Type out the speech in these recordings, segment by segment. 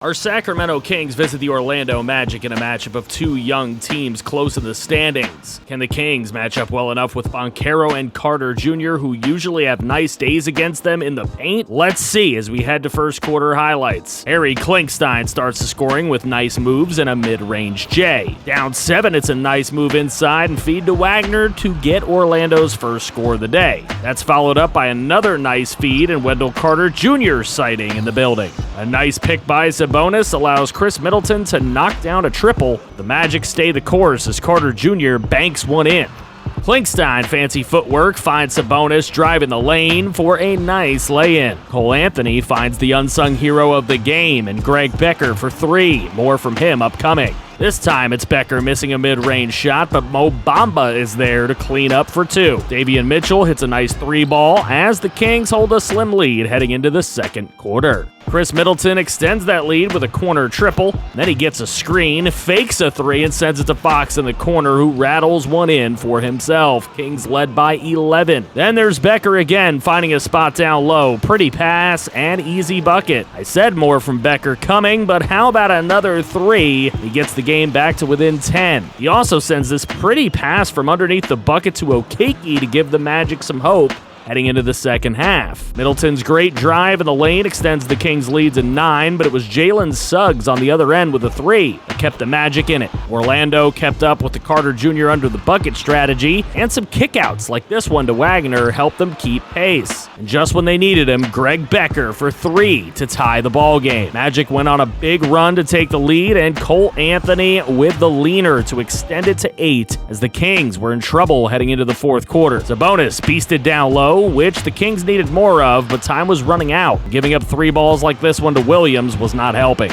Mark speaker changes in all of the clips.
Speaker 1: Our Sacramento Kings visit the Orlando Magic in a matchup of two young teams close in the standings. Can the Kings match up well enough with Banchero and Carter Jr., who usually have nice days against them in the paint? Let's see as we head to first quarter highlights. Harry Klinkstein starts the scoring with nice moves and a mid-range J. Down 7, it's a nice move inside and feed to Wagner to get Orlando's first score of the day. That's followed up by another nice feed and Wendell Carter Jr. sighting in the building. A nice pick by Sabonis allows Chris Middleton to knock down a triple. The Magic stay the course as Carter Jr. banks one in. Klinkstein, fancy footwork, finds Sabonis driving the lane for a nice lay-in. Cole Anthony finds the unsung hero of the game and Greg Becker for 3. More from him upcoming. This time it's Becker missing a mid-range shot, but Mo Bamba is there to clean up for 2. Davion Mitchell hits a nice 3-ball as the Kings hold a slim lead heading into the second quarter. Chris Middleton extends that lead with a corner triple. Then he gets a screen, fakes a 3, and sends it to Fox in the corner, who rattles one in for himself. Kings led by 11. Then there's Becker again, finding a spot down low. Pretty pass and easy bucket. I said more from Becker coming, but how about another 3? He gets the game back to within 10. He also sends this pretty pass from underneath the bucket to Okeke to give the Magic some hope heading into the second half. Middleton's great drive in the lane extends the Kings' lead to 9, but it was Jalen Suggs on the other end with a 3 that kept the Magic in it. Orlando kept up with the Carter Jr. under the bucket strategy, and some kickouts like this one to Wagner helped them keep pace. And just when they needed him, Greg Becker for 3 to tie the ball game. Magic went on a big run to take the lead, and Cole Anthony with the leaner to extend it to 8 as the Kings were in trouble heading into the fourth quarter. Sabonis beasted down low, which the Kings needed more of, but time was running out. Giving up 3 balls like this one to Williams was not helping.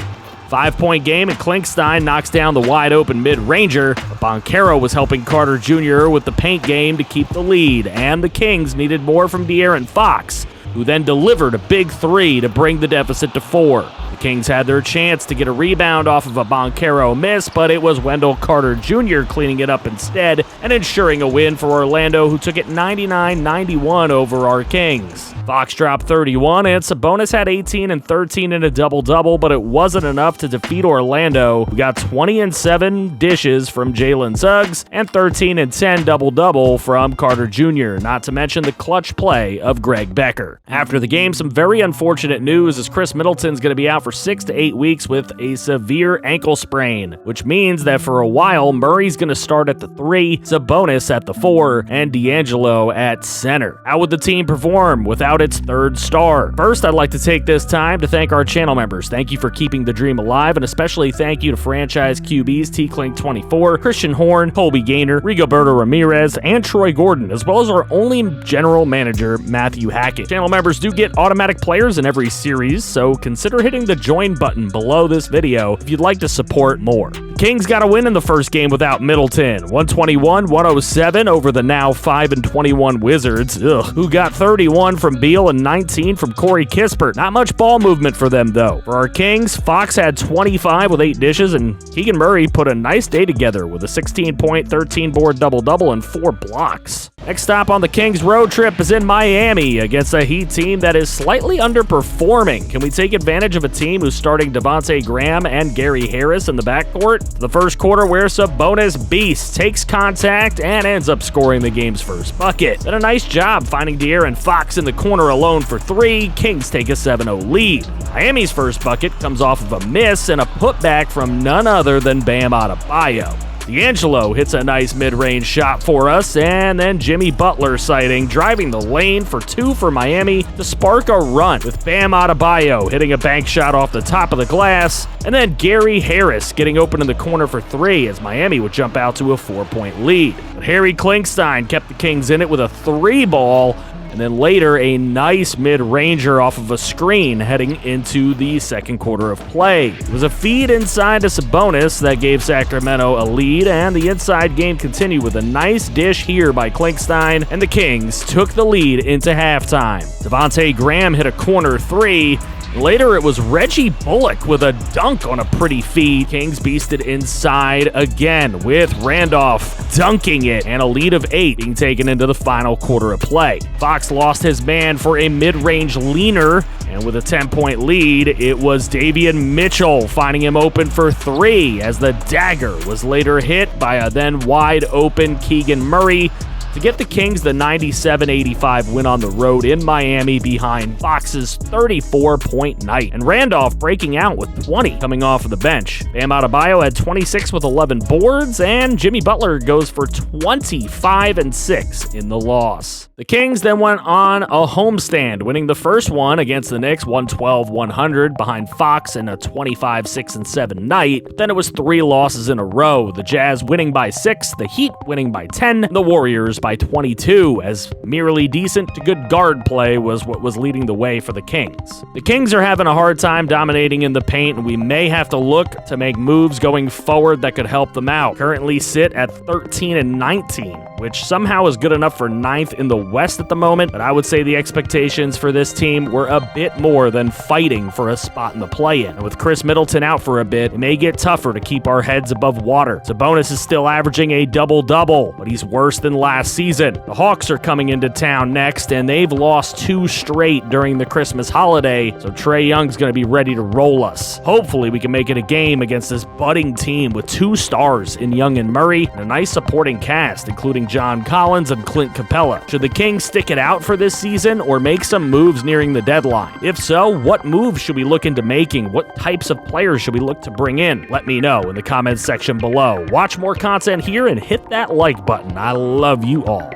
Speaker 1: 5-point game, and Klinkstein knocks down the wide-open mid-ranger. Banchero was helping Carter Jr. with the paint game to keep the lead, and the Kings needed more from De'Aaron Fox, who then delivered a big 3 to bring the deficit to 4. The Kings had their chance to get a rebound off of a Banchero miss, but it was Wendell Carter Jr. cleaning it up instead and ensuring a win for Orlando, who took it 99-91 over our Kings. Fox dropped 31, and Sabonis had 18 and 13 in a double-double, but it wasn't enough to defeat Orlando, who got 20 and 7 dishes from Jalen Suggs and 13 and 10 double-double from Carter Jr., not to mention the clutch play of Greg Becker. After the game, some very unfortunate news as Chris Middleton's going to be out for 6 to 8 weeks with a severe ankle sprain, which means that for a while, Murray's going to start at the 3, Sabonis at the 4, and D'Angelo at center. How would the team perform without its third star? First, I'd like to take this time to thank our channel members. Thank you for keeping the dream alive, and especially thank you to franchise QBs TClink24, Christian Horn, Colby Gaynor, Rigoberto Ramirez, and Troy Gordon, as well as our only general manager, Matthew Hackett. Channel members do get automatic players in every series, so consider hitting the join button below this video if you'd like to support more. The Kings got a win in the first game without Middleton, 121-107 over the now 5-21 Wizards, who got 31 from Beal and 19 from Corey Kispert. Not much ball movement for them, though. For our Kings, Fox had 25 with 8 dishes, and Keegan Murray put a nice day together with a 16-point, 13-board double-double and 4 blocks. Next stop on the Kings road trip is in Miami against a Heat team that is slightly underperforming. Can we take advantage of a team who's starting Devontae Graham and Gary Harris in the backcourt? The first quarter where Sabonis beast takes contact and ends up scoring the game's first bucket. Then a nice job finding De'Aaron Fox in the corner alone for 3. Kings take a 7-0 lead. Miami's first bucket comes off of a miss and a putback from none other than Bam Adebayo. D'Angelo hits a nice mid-range shot for us, and then Jimmy Butler sighting, driving the lane for 2 for Miami to spark a run, with Bam Adebayo hitting a bank shot off the top of the glass, and then Gary Harris getting open in the corner for 3 as Miami would jump out to a 4-point lead. But Harry Klinkstein kept the Kings in it with a 3-ball, and then later a nice mid-ranger off of a screen heading into the second quarter of play. It was a feed inside to Sabonis that gave Sacramento a lead, and the inside game continued with a nice dish here by Klinkstein, and the Kings took the lead into halftime. Devontae Graham hit a corner 3, Later, it was Reggie Bullock with a dunk on a pretty feed. Kings beasted inside again with Randolph dunking it and a lead of 8 being taken into the final quarter of play. Fox lost his man for a mid-range leaner, and with a 10-point lead, it was Davian Mitchell finding him open for 3 as the dagger was later hit by a then wide-open Keegan Murray to get the Kings the 97-85 win on the road in Miami behind Fox's 34-point night. And Randolph breaking out with 20 coming off of the bench. Bam Adebayo had 26 with 11 boards, and Jimmy Butler goes for 25-6 in the loss. The Kings then went on a homestand, winning the first one against the Knicks 112-100 behind Fox in a 25-6-7 night. Then it was 3 losses in a row, the Jazz winning by 6, the Heat winning by 10, the Warriors by 22, as merely decent to good guard play was what was leading the way for the Kings. The Kings are having a hard time dominating in the paint, and we may have to look to make moves going forward that could help them out. Currently sit at 13-19, which somehow is good enough for 9th in the West at the moment, but I would say the expectations for this team were a bit more than fighting for a spot in the play-in. And with Chris Middleton out for a bit, it may get tougher to keep our heads above water. Sabonis is still averaging a double-double, but he's worse than last season. The Hawks are coming into town next, and they've lost 2 straight during the Christmas holiday, so Trae Young's going to be ready to roll us. Hopefully we can make it a game against this budding team with 2 stars in Young and Murray, and a nice supporting cast, including John Collins and Clint Capella. Should the Kings stick it out for this season or make some moves nearing the deadline? If so, what moves should we look into making? What types of players should we look to bring in? Let me know in the comments section below. Watch more content here and hit that like button. I love you all.